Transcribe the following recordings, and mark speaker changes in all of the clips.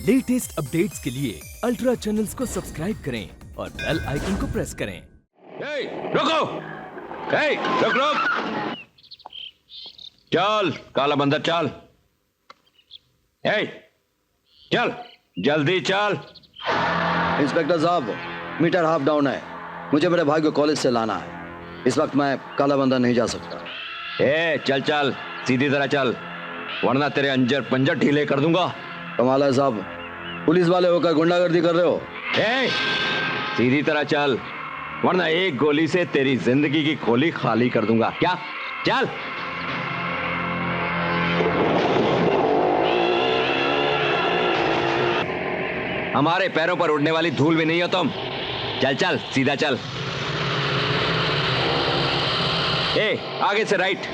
Speaker 1: Latest updates के लिए ultra channels को सब्सक्राइब करें और बेल आइकन को प्रेस करें।
Speaker 2: रुको, रुक रुक, चल काला बंदर चल, चल जल्दी चल।
Speaker 3: इंस्पेक्टर साहब, मीटर हाफ डाउन है, मुझे मेरे भाई को कॉलेज से लाना है। इस वक्त मैं काला बंदर नहीं जा सकता।
Speaker 2: चल चल सीधी तरह चल, वरना तेरे अंजर पंजर ढीले कर दूंगा।
Speaker 3: कमाल है साहब, पुलिस वाले होकर गुंडागर्दी कर रहे हो।
Speaker 2: सीधी तरह चल, वरना एक गोली से तेरी जिंदगी की खोली खाली कर दूंगा। क्या? चल। हमारे पैरों पर उड़ने वाली धूल भी नहीं हो तुम। चल चल सीधा चल। आगे से राइट।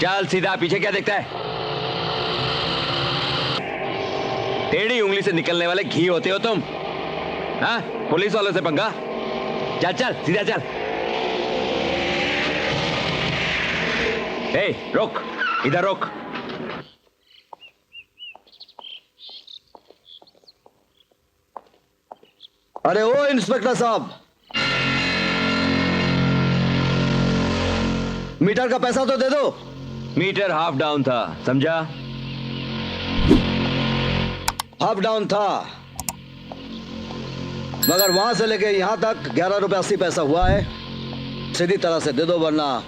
Speaker 2: चल सीधा, पीछे क्या देखता है? टेढ़ी उंगली से निकलने वाले घी होते हो तुम। हाँ, पुलिस वालों से पंगा। चल चल सीधा चल। रुक, इधर रुक।
Speaker 3: अरे ओ इंस्पेक्टर साहब, मीटर का पैसा तो दे दो।
Speaker 2: मीटर हाफ डाउन था, समझा?
Speaker 3: हाफ डाउन था, मगर वहां से लेके यहां तक 11 रुपए 80 पैसा हुआ है। सीधी तरह से दे दो, वरना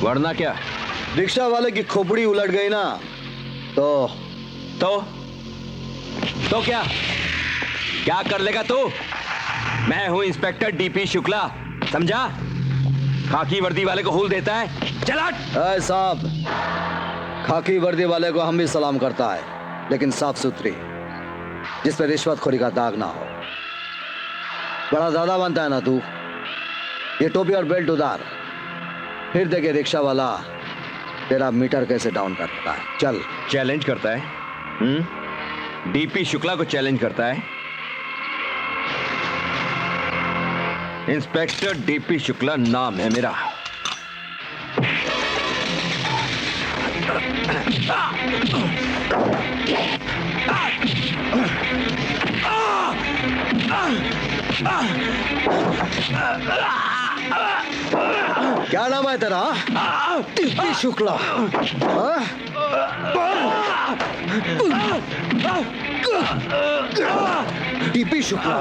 Speaker 2: वरना क्या?
Speaker 3: रिक्शा वाले की खोपड़ी उलट गई ना तो
Speaker 2: क्या क्या कर लेगा तू? मैं हूं इंस्पेक्टर डीपी शुक्ला, समझा? खाकी वर्दी वाले को हुल देता है। चल हट।
Speaker 3: साहब, खाकी वर्दी वाले को हम भी सलाम करता है, लेकिन साफ सुथरी, जिस पे रिश्वतखोरी का दाग ना हो। बड़ा ज्यादा बनता है ना तू। ये टोपी और बेल्ट उतार, फिर देखे रिक्शा वाला तेरा मीटर कैसे डाउन करता है। चल।
Speaker 2: चैलेंज करता है? डीपी शुक्ला को चैलेंज करता है? इंस्पेक्टर डीपी शुक्ला नाम है मेरा।
Speaker 3: क्या नाम है तेरा? DP Shukla. DP Shukla,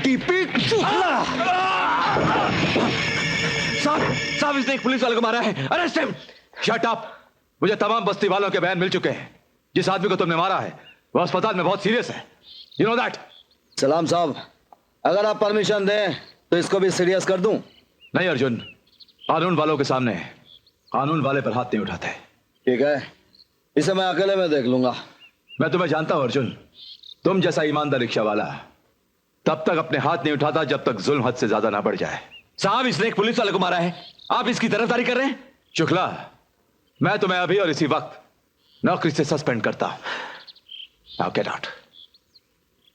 Speaker 3: DP Shukla.
Speaker 2: साहब, इसने एक पुलिस वाले को मारा है। Arrest him.
Speaker 4: Shut up. मुझे तमाम बस्ती वालों के बयान मिल चुके हैं। जिस आदमी को तुमने मारा है वो अस्पताल में बहुत सीरियस है। You know that.
Speaker 3: सलाम साहब, अगर आप परमिशन दें तो इसको भी सीरियस कर दूं।
Speaker 4: नहीं अर्जुन, कानून वालों के सामने कानून वाले पर हाथ नहीं उठाते।
Speaker 3: ठीक है, इसे मैं अकेले में देख लूंगा।
Speaker 4: मैं तुम्हें जानता हूं अर्जुन, तुम जैसा ईमानदार रिक्शा वाला तब तक अपने हाथ नहीं उठाता जब तक जुल्म हद से ज्यादा ना बढ़ जाए।
Speaker 2: साहब, इसने एक पुलिस वाले को मारा है, आप इसकी तरफदारी कर रहे हैं?
Speaker 4: शुक्ला, मैं तुम्हें अभी और इसी वक्त नौकरी से सस्पेंड करता हूं। Now get out.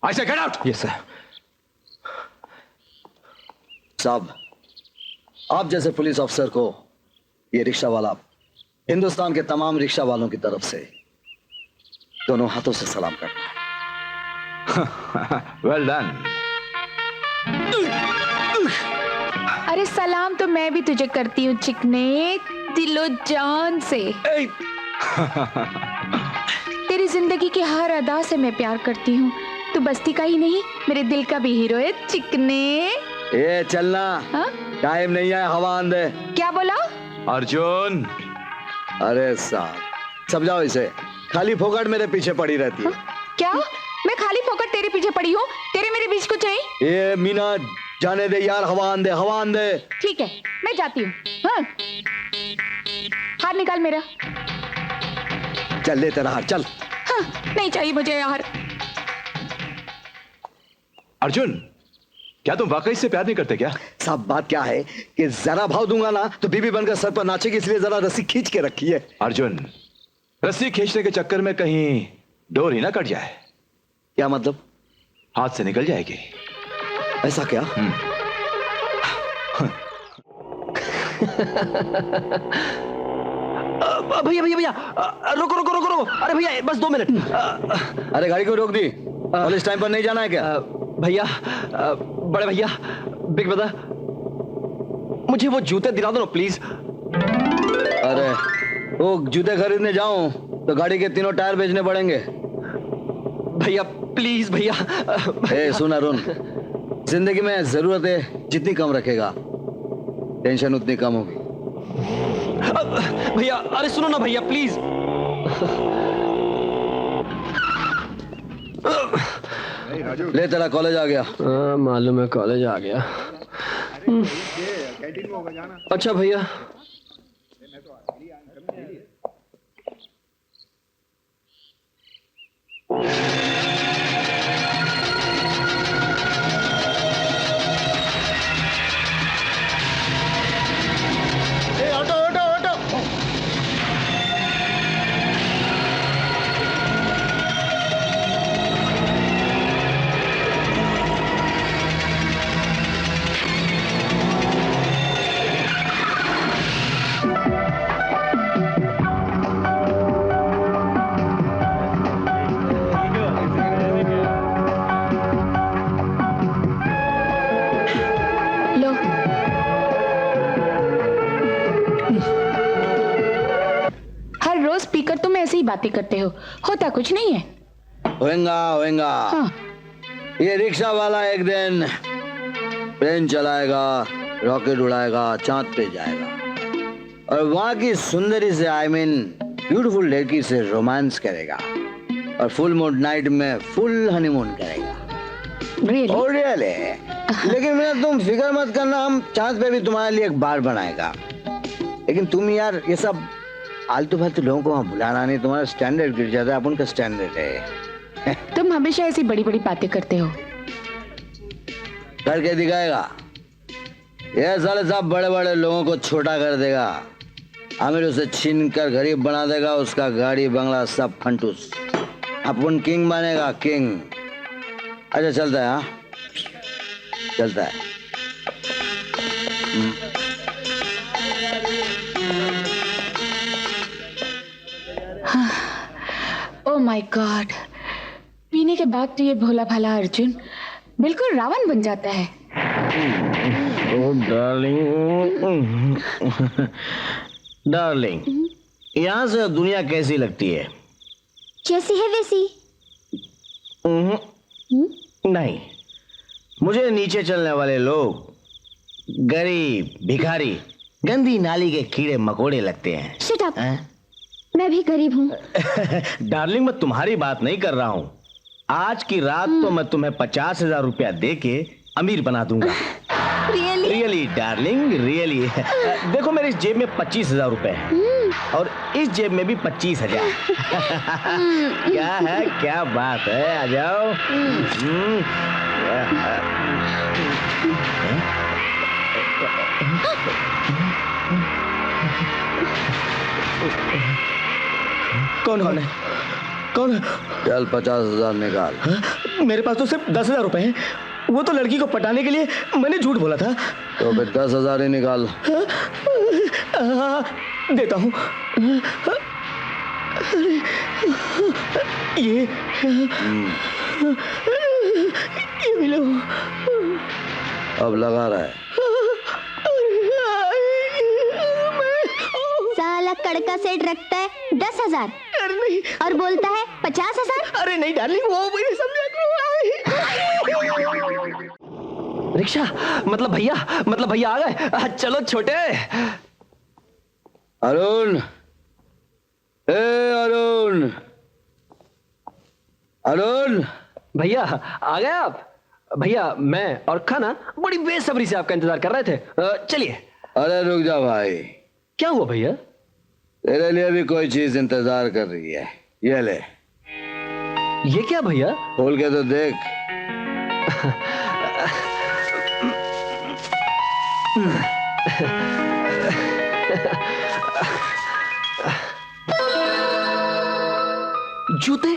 Speaker 4: आई से गेट आउट।
Speaker 2: Yes sir.
Speaker 3: साहब, आप जैसे पुलिस अफसर को ये रिक्शा वाला हिंदुस्तान के तमाम रिक्शा वालों की तरफ से दोनों हाथों से सलाम करता है।
Speaker 4: Well done.
Speaker 5: अरे सलाम तो मैं भी तुझे करती हूँ चिकने, दिलो जान से। तेरी जिंदगी की हर अदा से मैं प्यार करती हूँ। तू बस्ती का ही नहीं, मेरे दिल का भी हीरो है चिकने।
Speaker 3: ये चलना।
Speaker 5: हा?
Speaker 3: टाइम नहीं है, हवा आंदे।
Speaker 5: क्या बोला?
Speaker 4: अर्जुन।
Speaker 3: अरे साहब, समझाओ इसे, खाली फोकट मेरे पीछे पड़ी रहती है।
Speaker 5: क्या? मैं खाली फोकट तेरे पीछे पड़ी हूँ? तेरे मेरे बीच कुछ नहीं?
Speaker 3: ये मीना, जाने दे यार, हवा आंदे, हवा आंदे।
Speaker 5: ठीक है, मैं जाती हूँ। हाँ, हाथ निकाल मेरा।
Speaker 3: चल ले तेरा हाथ, चल।
Speaker 5: हाँ, नहीं चाहिए मुझे यार।
Speaker 4: अर्जुन, क्या तुम वाकई से प्यार नहीं करते क्या?
Speaker 3: साहब, बात क्या है कि जरा भाव दूंगा ना तो बीबी बनकर सर पर नाचेगी, इसलिए जरा रस्सी खींच के रखी है।
Speaker 4: अर्जुन, रस्सी खींचने के चक्कर में कहीं डोर ही ना कट जाए।
Speaker 3: क्या मतलब?
Speaker 4: हाथ से निकल जाएगी।
Speaker 3: ऐसा क्या?
Speaker 6: भैया भैया भैया रुको रुको रुको रुको, अरे भैया बस 2 मिनट।
Speaker 3: अरे गाड़ी को रोक दी, पुलिस टाइम पर नहीं जाना है क्या?
Speaker 6: भैया, बड़े भैया, बिग ब्रदर, मुझे वो जूते दिला दो ना प्लीज।
Speaker 3: अरे वो जूते खरीदने जाऊं तो गाड़ी के तीनों टायर बेचने पड़ेंगे।
Speaker 6: भैया प्लीज भैया।
Speaker 3: ए सुन अरुण, जिंदगी में जरूरतें जितनी कम रखेगा टेंशन उतनी कम होगी।
Speaker 6: भैया अरे सुनो ना भैया प्लीज।
Speaker 3: ले तेरा कॉलेज आ गया।
Speaker 6: मालूम है कॉलेज आ गया। अच्छा भैया।
Speaker 5: लो, हर रोज पीकर तुम ऐसे ही बातें करते हो, होता कुछ नहीं है।
Speaker 3: होएगा।
Speaker 5: हाँ।
Speaker 3: ये रिक्शा वाला एक दिन प्लेन चलाएगा, रॉकेट उड़ाएगा, चांद पे जाएगा और वहां की सुंदरी से आई मीन ब्यूटीफुल लड़की से रोमांस करेगा और फुल मून नाइट में फुल हनीमून करेगा।
Speaker 5: Really?
Speaker 3: Oh really? लेकिन मैं तुम फिक्र मत करना, हम चांद पे भी तुम्हारे लिए एक बार बनाएगा। लेकिन तुम यार ये सब आलतू फालतू लोगों को वहां बुलाना नहीं, तुम्हारा स्टैंडर्ड गिर जाता है। अपन का स्टैंडर्ड है।
Speaker 5: तुम हमेशा ऐसी बड़ी बड़ी बातें करते हो।
Speaker 3: करके दिखाएगा। ये साले सब बड़े बड़े लोगों को छोटा कर देगा, अमीर उसे छीन कर गरीब बना देगा, उसका गाड़ी बंगला सब फंटूस। अपन किंग बनेगा, किंग। अच्छा चलता है, हाँ चलता है।
Speaker 5: ओह माय गॉड, पीने के बाद तो ये भोला भाला अर्जुन बिल्कुल रावण बन जाता है।
Speaker 7: डार्लिंग, यहाँ से दुनिया कैसी लगती है?
Speaker 8: जैसी है वैसी।
Speaker 7: नहीं, मुझे नीचे चलने वाले लोग गरीब, भिखारी, गंदी नाली के कीड़े मकोड़े लगते हैं।
Speaker 8: शट अप, मैं भी गरीब हूँ।
Speaker 7: डार्लिंग, मैं तुम्हारी बात नहीं कर रहा हूँ। आज की रात तो मैं तुम्हें 50,000 रुपया दे के अमीर बना दूंगा।
Speaker 8: रियली?
Speaker 7: Really darling, really. देखो मेरी जेब में 25,000 रुपए है और इस जेब में भी 25,000। क्या है, क्या बात है, आ जाओ।
Speaker 6: कौन है? कौन है?
Speaker 3: चल 50,000 निकाल।
Speaker 6: मेरे पास तो सिर्फ 10,000 रुपए हैं। वो तो लड़की को पटाने के लिए मैंने झूठ बोला था।
Speaker 3: तो फिर 10,000 ही निकाल।
Speaker 6: देता हूँ। ये भी लो।
Speaker 3: अब लगा रहा है।
Speaker 8: साला कड़का सेट रखता है 10,000
Speaker 6: अरे नहीं,
Speaker 8: और बोलता है 50,000।
Speaker 6: अरे नहीं डार्लिंग, वो मेरे समझा। रिक्शा मतलब भैया आ गए। चलो छोटे।
Speaker 3: अरुण, ए अरुण, अरुण।
Speaker 6: भैया आ गए आप? भैया मैं और खाना बड़ी बेसब्री से आपका इंतजार कर रहे थे। चलिए।
Speaker 3: अरे रुक जा भाई।
Speaker 6: क्या हुआ भैया?
Speaker 3: तेरे लिए भी कोई चीज इंतजार कर रही है। ये ले।
Speaker 6: ये क्या भैया?
Speaker 3: खोल के तो देख।
Speaker 6: जूते?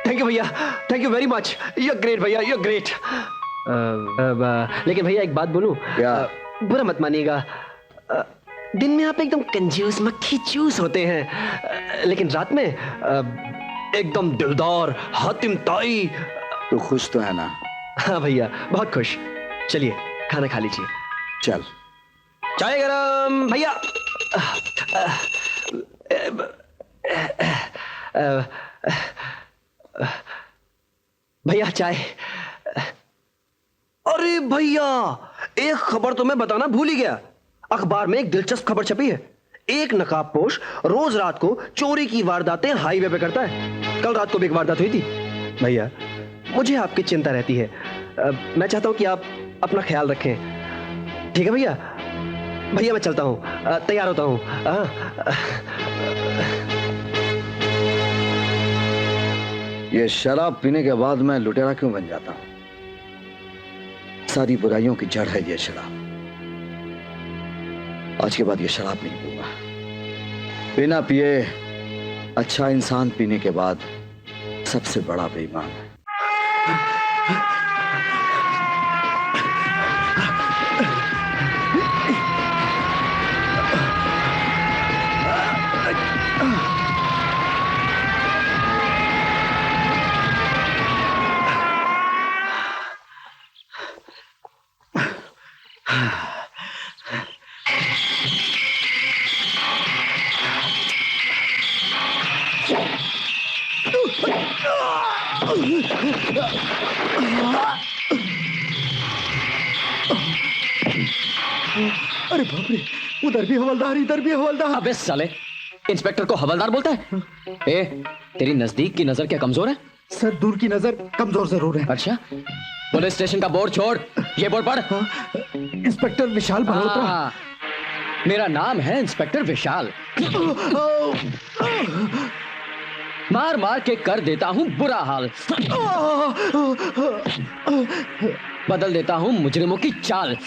Speaker 6: थैंक यू भैया, thank you very much. You are great भैया, यू आर ग्रेट। लेकिन भैया एक बात बोलूं?
Speaker 3: क्या?
Speaker 6: बुरा मत मानिएगा। दिन में आप एकदम कंजूस मक्खी चूस होते हैं, लेकिन रात में एकदम दिलदार हातिम ताई।
Speaker 3: तू खुश तो है ना?
Speaker 6: हाँ भैया, बहुत खुश। चलिए खाना खा लीजिए।
Speaker 3: चल।
Speaker 6: चाय गरम भैया। भैया चाय। अरे भैया, एक खबर तो मैं बताना भूल ही गया। अखबार में एक दिलचस्प खबर छपी है। एक नकाबपोश रोज रात को चोरी की वारदातें हाईवे पे करता है। कल रात को भी एक वारदात हुई थी। भैया, मुझे आपकी चिंता रहती है। मैं चाहता हूं कि आप अपना ख्याल रखें। ठीक है भैया? भैया मैं चलता हूं, तैयार होता हूं।
Speaker 3: ये शराब पीने के बाद मैं लुटेरा क्यों बन जाता हूं? सारी बुराइयों की जड़ है ये शराब। आज के बाद ये शराब नहीं पीऊंगा। बिना पिए अच्छा इंसान पीने के बाद सबसे बड़ा बेईमान है।
Speaker 9: अरे बाप रे, उधर भी हवलदार, इधर भी हवलदार।
Speaker 6: अबे साले, इंस्पेक्टर को हवलदार बोलता है? ए, तेरी नजदीक की नजर क्या कमजोर है?
Speaker 9: सर, दूर की नजर कमजोर जरूर है।
Speaker 6: अच्छा, पुलिस स्टेशन का बोर्ड छोड़, ये बोर्ड पढ़।
Speaker 9: इंस्पेक्टर विशाल मल्होत्रा।
Speaker 6: मेरा नाम है इंस्पेक्टर विशाल। मार मार के कर देता हूं बुरा हाल, बदल देता हूं मुजरिमों की चाल,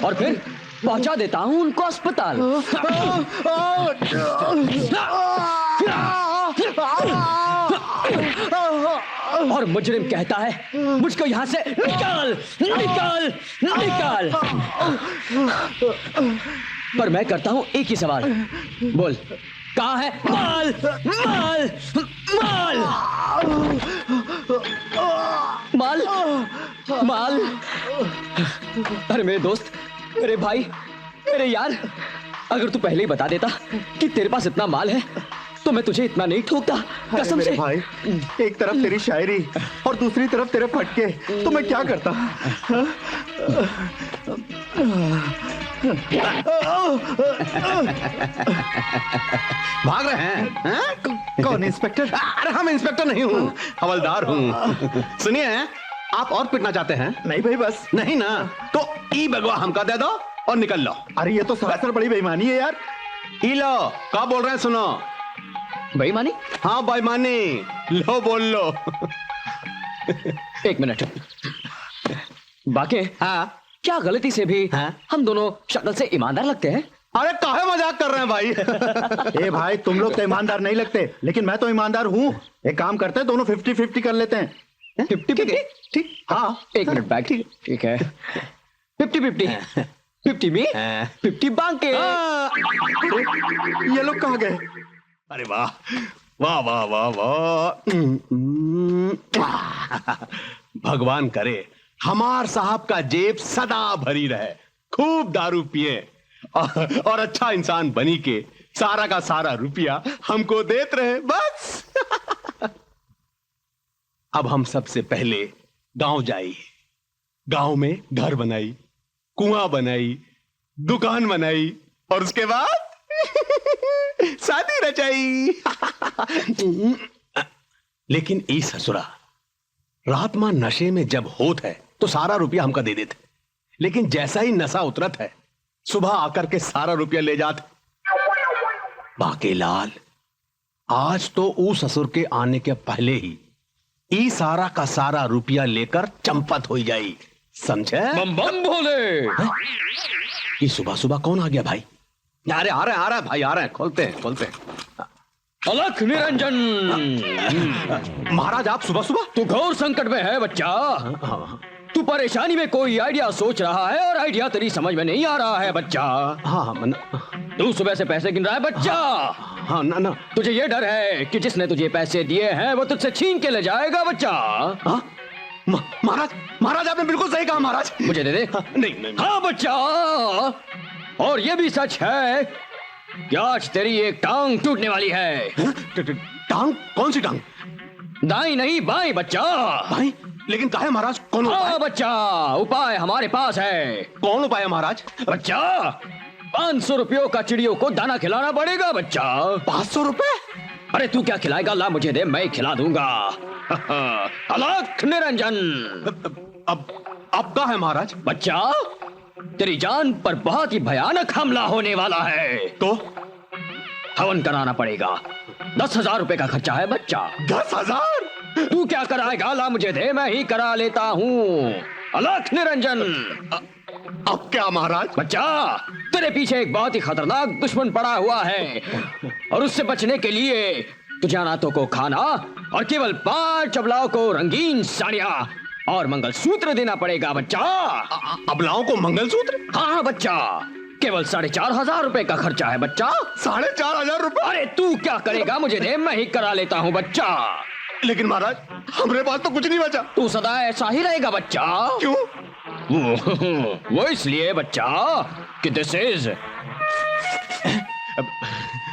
Speaker 6: और फिर पहुंचा देता हूं उनको अस्पताल। और मुजरिम कहता है मुझको यहां से निकाल निकाल निकाल। पर मैं करता हूं एक ही सवाल, बोल कहां है माल माल माल माल माल। अरे मेरे दोस्त, मेरे भाई, मेरे यार, अगर तू पहले ही बता देता कि तेरे पास इतना माल है तो मैं तुझे इतना नहीं ठोकता, कसम से।
Speaker 9: भाई, एक तरफ तेरी शायरी और दूसरी तरफ तेरे फटके, तो मैं क्या करता?
Speaker 10: भाग रहे हैं?
Speaker 9: कौन इंस्पेक्टर?
Speaker 10: अरे हम इंस्पेक्टर नहीं हूँ, हवलदार हूँ। सुनिए, आप और पिटना चाहते हैं?
Speaker 9: नहीं भाई, बस।
Speaker 10: नहीं ना, तो ई बगवा हमका दे दो और निकल लो।
Speaker 9: अरे ये तो सरासर बड़ी बेईमानी है यार।
Speaker 10: ई लो, क्या बोल रहे हैं सुनो।
Speaker 6: बेईमानी?
Speaker 10: हाँ बेईमानी, लो बोल लो।
Speaker 6: एक मिनट बाके।
Speaker 10: हाँ,
Speaker 6: क्या गलती से भी हम दोनों शक्ल से ईमानदार लगते हैं?
Speaker 10: अरे काहे मजाक कर रहे हैं भाई?
Speaker 9: ए भाई, तुम लोग तो ईमानदार नहीं लगते, लेकिन मैं तो ईमानदार हूँ। एक काम करते हैं, दोनों 50-50 कर लेते हैं।
Speaker 6: 50-50? ठीक।
Speaker 9: हाँ,
Speaker 6: एक मिनट बैग। ठीक है, 50-50। 50 में 50 बांके।
Speaker 9: ये लोग कहाँ गए?
Speaker 10: अरे वाह वाह वाह वाह वाह। भगवान करे हमार साहब का जेब सदा भरी रहे, खूब दारू पिए और अच्छा इंसान बनी के सारा का सारा रुपया हमको देते रहे, बस। अब हम सबसे पहले गांव जाई, गांव में घर बनाई, कुआं बनाई, दुकान बनाई, और उसके बाद शादी रचाई। लेकिन ई ससुरा, रात मां नशे में जब होत है तो सारा रुपया हमका दे देते, लेकिन जैसा ही नशा उतरत है सुबह आकर के सारा रुपया ले जाते। बाके लाल, आज तो ऊ ससुर के आने के पहले ही ई सारा का सारा रुपया लेकर चंपत हो जाई, समझे?
Speaker 6: बम बम भोले।
Speaker 10: ये सुबह सुबह कौन आ गया भाई? अरे आ रहे हैं भाई, आ रहे हैं, खोलते हैं।
Speaker 6: अलख निरंजन।
Speaker 10: महाराज, आप सुबह सुबह?
Speaker 6: तू घोर संकट में है बच्चा।
Speaker 2: तू परेशानी में कोई आइडिया सोच रहा है और आइडिया तेरी समझ में नहीं आ रहा है बच्चा।
Speaker 10: हाँ
Speaker 2: तू सुबह से पैसे गिन रहा है बच्चा।
Speaker 10: हाँ ना
Speaker 2: तुझे ये डर है कि जिसने तुझे पैसे दिए हैं वो तुझसे छीन के ले जाएगा बच्चा।
Speaker 10: महाराज आपने बिल्कुल सही कहा महाराज।
Speaker 2: मुझे दे दे।
Speaker 10: नहीं।
Speaker 2: हाँ बच्चा, और ये भी सच है कि आज तेरी एक टांग टूटने वाली है।
Speaker 10: टांग? कौन सी टांग?
Speaker 2: दाई नहीं बाई बच्चा।
Speaker 10: भाई लेकिन काहे महाराज? कौन उपाय?
Speaker 2: हाँ बच्चा, उपाय हमारे पास है।
Speaker 10: कौन उपाय है महाराज?
Speaker 2: बच्चा 500 रुपयों का चिड़ियों को दाना खिलाना पड़ेगा बच्चा।
Speaker 10: 500 रुपए?
Speaker 2: अरे तू क्या खिलाएगा? ला मुझे दे, मैं खिला दूंगा। अलख निरंजन।
Speaker 10: अब क्या है महाराज?
Speaker 2: बच्चा तेरी जान पर बहुत ही भयानक हमला होने वाला है,
Speaker 10: तो
Speaker 2: हवन कराना पड़ेगा। 10,000 रुपए का खर्चा है बच्चा।
Speaker 10: 10,000?
Speaker 2: तू क्या कराएगा? ला मुझे दे, मैं ही करा लेता हूँ। अलख निरंजन।
Speaker 10: अब क्या महाराज?
Speaker 2: बच्चा तेरे पीछे एक बहुत ही खतरनाक दुश्मन पड़ा हुआ है और उससे बचने के लिए तुझे अनाथों को खाना और केवल 5 अबलाओं को रंगीन साड़ियां और मंगलसूत्र देना पड़ेगा बच्चा।
Speaker 10: अबलाओं को मंगलसूत्र?
Speaker 2: हाँ बच्चा, केवल 4,500 रुपए का खर्चा है बच्चा।
Speaker 10: 4,500 रुपए?
Speaker 2: अरे तू क्या करेगा? मुझे दे, मैं ही करा लेता हूँ बच्चा।
Speaker 10: लेकिन महाराज हमारे पास तो कुछ नहीं बचा।
Speaker 2: तू सदा ऐसा ही रहेगा बच्चा।
Speaker 10: क्यों?
Speaker 2: वो इसलिए बच्चा कि दिस इज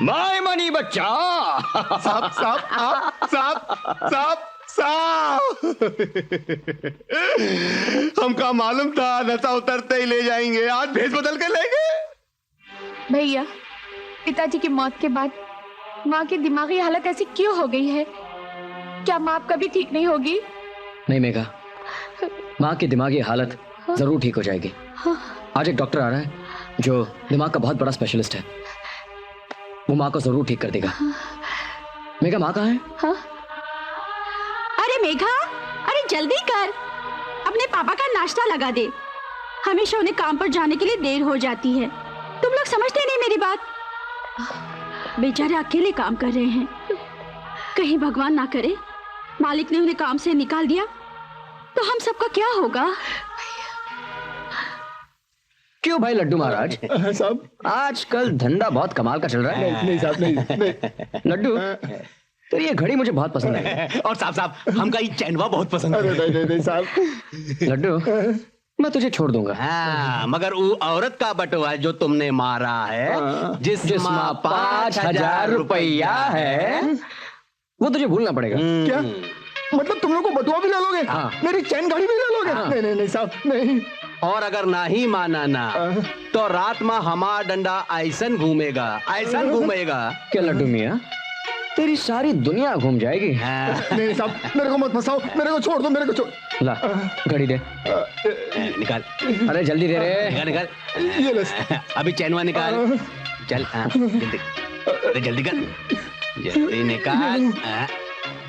Speaker 2: माय मनी बच्चा।
Speaker 10: साहब साहब साहब साहब साहब हमका मालूम था नशा उतरते ही ले जाएंगे, आज भेष बदल के ले गए।
Speaker 5: भैया, पिताजी की मौत के बाद माँ की दिमागी हालत ऐसी क्यों हो गई है? क्या माँ कभी ठीक नहीं होगी?
Speaker 2: नहीं मेघा, माँ की दिमागी हालत जरूर ठीक हो जाएगी। आज एक डॉक्टर आ रहा है जो दिमाग का बहुत बड़ा स्पेशलिस्ट है, वो माँ को जरूर ठीक कर देगा। मेघा, माँ कहाँ है?
Speaker 8: हाँ? अरे मेघा, अरे जल्दी कर, अपने पापा का नाश्ता लगा दे। हमेशा उन्हें काम पर जाने के लिए देर हो जाती है। तुम लोग समझते नहीं मेरी बात। बेचारे अकेले काम कर रहे हैं। कहीं भगवान ना करे मालिक ने उन्हें काम से निकाल दिया तो हम सबका क्या होगा?
Speaker 2: क्यों भाई लड्डू महाराज?
Speaker 9: साहब
Speaker 2: आजकल धंधा बहुत कमाल का चल रहा है।
Speaker 9: नहीं साहब, नहीं।
Speaker 2: लड्डू, तो ये घड़ी मुझे बहुत पसंद है।
Speaker 10: और साहब हमका ये चैनवा बहुत पसंद है।
Speaker 9: अरे नहीं साहब।
Speaker 2: लड्डू, मैं तुझे छोड़ दूंगा।
Speaker 10: हाँ, मगर वो औरत का बटवा जो तुमने मारा है,
Speaker 2: जिसमें 5,000 रुपया है, वो तुझे भूलना पड़ेगा।
Speaker 9: क्या मतलब तुम लोग को बटुआ भी ले लोगे?
Speaker 2: हाँ।
Speaker 9: मेरी चैन गाड़ी भी ले लोगे?
Speaker 2: हाँ।
Speaker 9: नहीं साहब, नहीं।
Speaker 10: और अगर नहीं माना ना तो रात में हमारा डंडा ऐसन घूमेगा, ऐसन घूमेगा।
Speaker 2: क्या लड्डू मियाँ, तेरी सारी दुनिया घूम जाएगी।
Speaker 9: नहीं साहब, मेरे को मत फंसाओ, मेरे को छोड़ दो, मेरे को छोड़।
Speaker 2: ला घड़ी दे।
Speaker 10: निकाल।
Speaker 2: अरे जल्दी दे रे।
Speaker 10: निकाल।
Speaker 9: ये ले।
Speaker 10: अभी चैनवा निकाल। चल जल्दी, अरे जल्दी कर, जल्दी निकाल।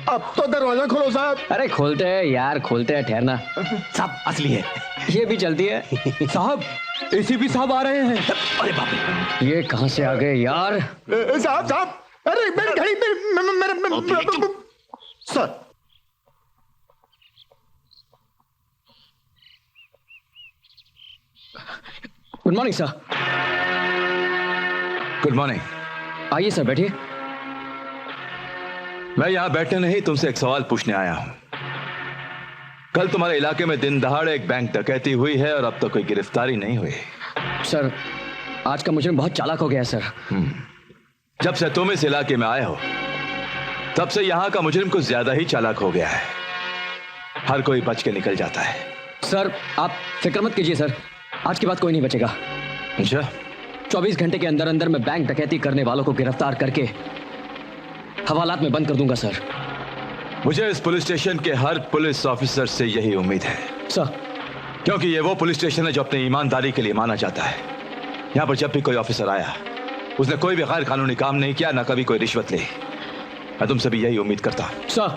Speaker 9: अब तो दरवाजा खोलो साहब।
Speaker 2: अरे खोलते हैं यार, खोलते हैं, ठहरना।
Speaker 10: साहब असली है।
Speaker 2: ये भी चलती है।
Speaker 10: साहब एसीपी साहब आ रहे हैं। अरे बाप रे,
Speaker 2: ये कहाँ से आ गए यार?
Speaker 9: साहब, अरे मेरी घड़ी, मेरे sir.
Speaker 2: Good morning sir.
Speaker 4: Good morning.
Speaker 2: आइए सर, बैठिए।
Speaker 4: मैं यहां बैठने नहीं, तुमसे एक सवाल पूछने आया हूं। कल तुम्हारे इलाके में दिन दहाड़े एक बैंक डकैती हुई है और अब तक कोई गिरफ्तारी नहीं हुई।
Speaker 2: सर, आज का मुजरिम बहुत चालाक हो गया है सर।
Speaker 4: जब से तुम इस इलाके में आए हो तब से यहां का मुजरिम कुछ ज्यादा ही चालाक हो गया है। हर कोई बच के निकल जाता है।
Speaker 2: सर आप फिक्र मत कीजिए सर, आज के बाद कोई नहीं बचेगा।
Speaker 4: अच्छा?
Speaker 2: 24 घंटे के अंदर अंदर मैं बैंक डकैती करने वालों को गिरफ्तार करके हवालात में बंद कर दूंगा सर।
Speaker 4: मुझे इस पुलिस स्टेशन के हर पुलिस ऑफिसर से यही उम्मीद है
Speaker 2: सर,
Speaker 4: क्योंकि ये वो पुलिस स्टेशन है जो अपनी ईमानदारी के लिए माना जाता है। यहां पर जब भी कोई ऑफिसर आया उसने कोई भी गैर कानूनी काम नहीं किया, ना कभी कोई रिश्वत ली। मैं तुमसे भी यही उम्मीद करता हूं।
Speaker 2: सर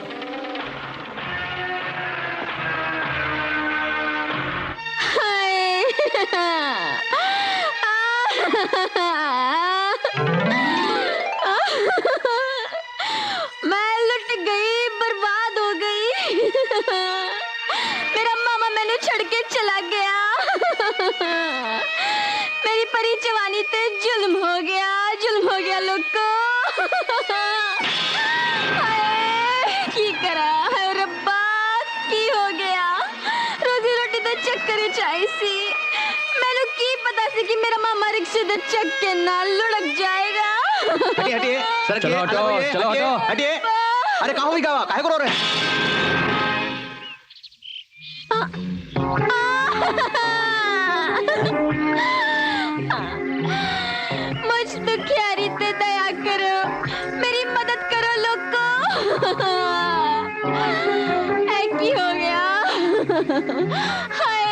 Speaker 8: मैं लुट गई, बर्बाद हो गई। मेरा मामा मैंने छड़ मेरी जवानी ते जुल्म हो गया लोग को। हाय की करा है रब्बा, की हो गया। रोजी रोटी तो चक्कर चाही सी, मैनू की पता सी कि मेरा मामा रिक्शे दे चक्के नाल लुढ़क जाएगा।
Speaker 7: हटिए हटिए सर,
Speaker 2: चलो हटो, चलो हटो।
Speaker 7: हटिए। अरे कहाँ हुई गावा, काहे को रो रहे हैं?
Speaker 8: मुझ दुखियारी पे दया करो, मेरी मदद करो लोग को। की हो गया। हाय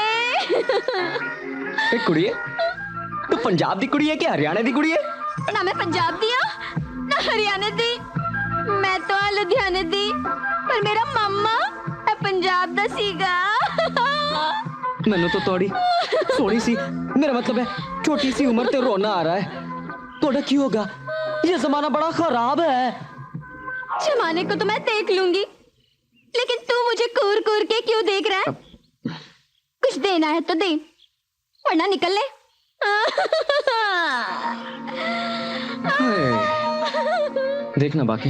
Speaker 2: एक कुड़ी है, तू पंजाब दी कुड़ी है कि हरियाणा दी कुड़ी है?
Speaker 8: ना मैं पंजाब दी ना हरियाणा दी, मैं तो लुधियाने दी, पर मेरा मामा पंजाब दा सीगा।
Speaker 2: मैंने तो थोड़ी सोनी सी, मेरा मतलब है छोटी सी उम्र ते रोना आ रहा है। थोड़ा क्यों होगा, ये जमाना बड़ा खराब है।
Speaker 8: जमाने को तो मैं देख लूंगी, लेकिन तू मुझे कूर कूर के क्यों देख रहा है? कुछ देना है तो दे, वरना निकल ले।
Speaker 2: देखना बाकी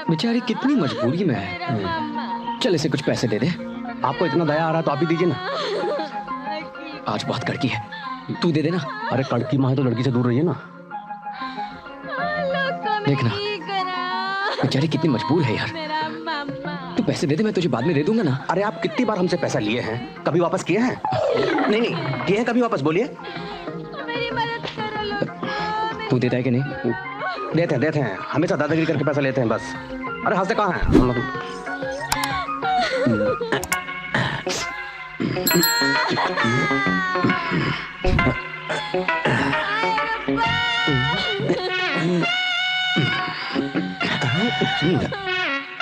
Speaker 2: बेचारी कितनी मजबूरी में है। चल इसे कुछ पैसे दे दे।
Speaker 10: आपको इतना दया आ रहा तो आप ही दीजिए ना।
Speaker 2: आज बहुत कड़की है, तू दे देना।
Speaker 10: अरे कड़की माँ है तो लड़की से दूर रहिए ना।
Speaker 2: देखना बेचारी कितनी मजबूर है यार। तू पैसे दे दे, मैं तुझे बाद में दे दूंगा ना।
Speaker 10: अरे आप कितनी बार हमसे पैसा लिए हैं, कभी वापस किए हैं? नहीं नहीं किए हैं कभी वापस, बोलिए।
Speaker 2: तू देता है कि नहीं?
Speaker 10: देते हैं, हमेशा दादागिरी करके पैसा लेते हैं बस। अरे हंसते कहाँ हैं?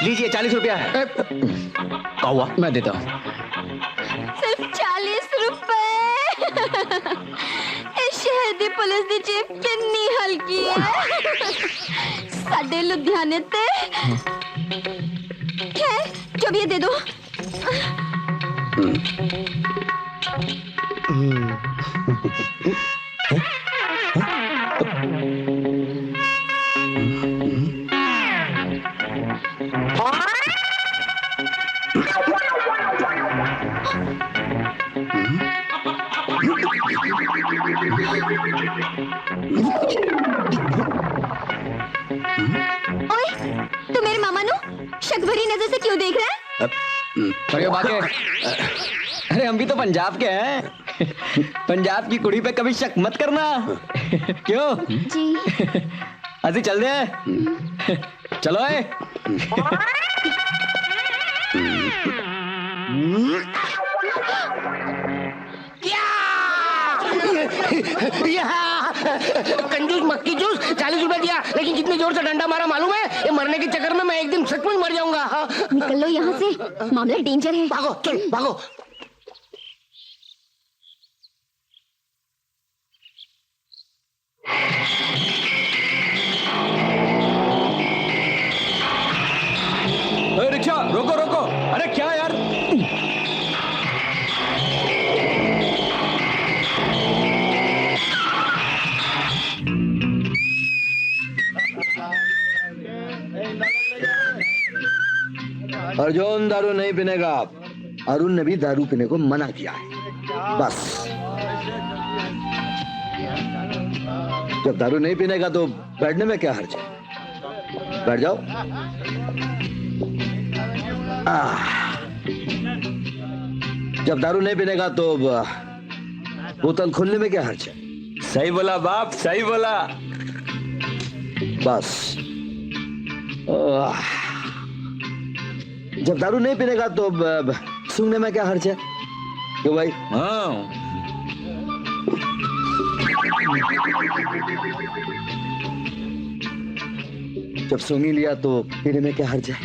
Speaker 10: लीजिए 40 रुपया है। क्या हुआ?
Speaker 2: मैं देता हूँ।
Speaker 8: सिर्फ 40 रुपए। इस शहर दी पुलिस दी जेब कितनी हल्की है। साडे लुधियाने ते। खैर जो भी है दे दो। ओए, तू मेरे मामा नु शक भरी नजर से क्यों देख रहा है?
Speaker 2: अरे बाके, अरे हम भी तो पंजाब के हैं। पंजाब की कुड़ी पे कभी शक मत करना। क्यों?
Speaker 8: जी।
Speaker 2: अजी चल दे। चलो ए।
Speaker 7: कंजूस मक्की जूस 40 रुपए दिया, लेकिन जितनी जोर से डंडा मारा मालूम है, ये मरने के चक्कर में मैं एक दिन सचमुच मर जाऊंगा।
Speaker 8: निकल लो यहाँ से, मामला डेंजर है।
Speaker 7: भागो, चल भागो।
Speaker 2: रिक्शा रोको रोको। अरे क्या यार,
Speaker 3: अर्जुन दारू नहीं पीनेगा। अरुण ने भी दारू पीने को मना किया है। बस जब दारू नहीं पीनेगा तो बैठने में क्या हर्ज है? बैठ जाओ। जब दारू नहीं पीनेगा तो बोतल खोलने में क्या हर्ज है?
Speaker 2: सही बोला बाप, सही बोला।
Speaker 3: बस जब दारू नहीं पीनेगा तो सूंघने में क्या हर्ज है? क्यों भाई?
Speaker 2: हाँ।
Speaker 3: जब सूंघी लिया तो पीने में क्या हर्ज है?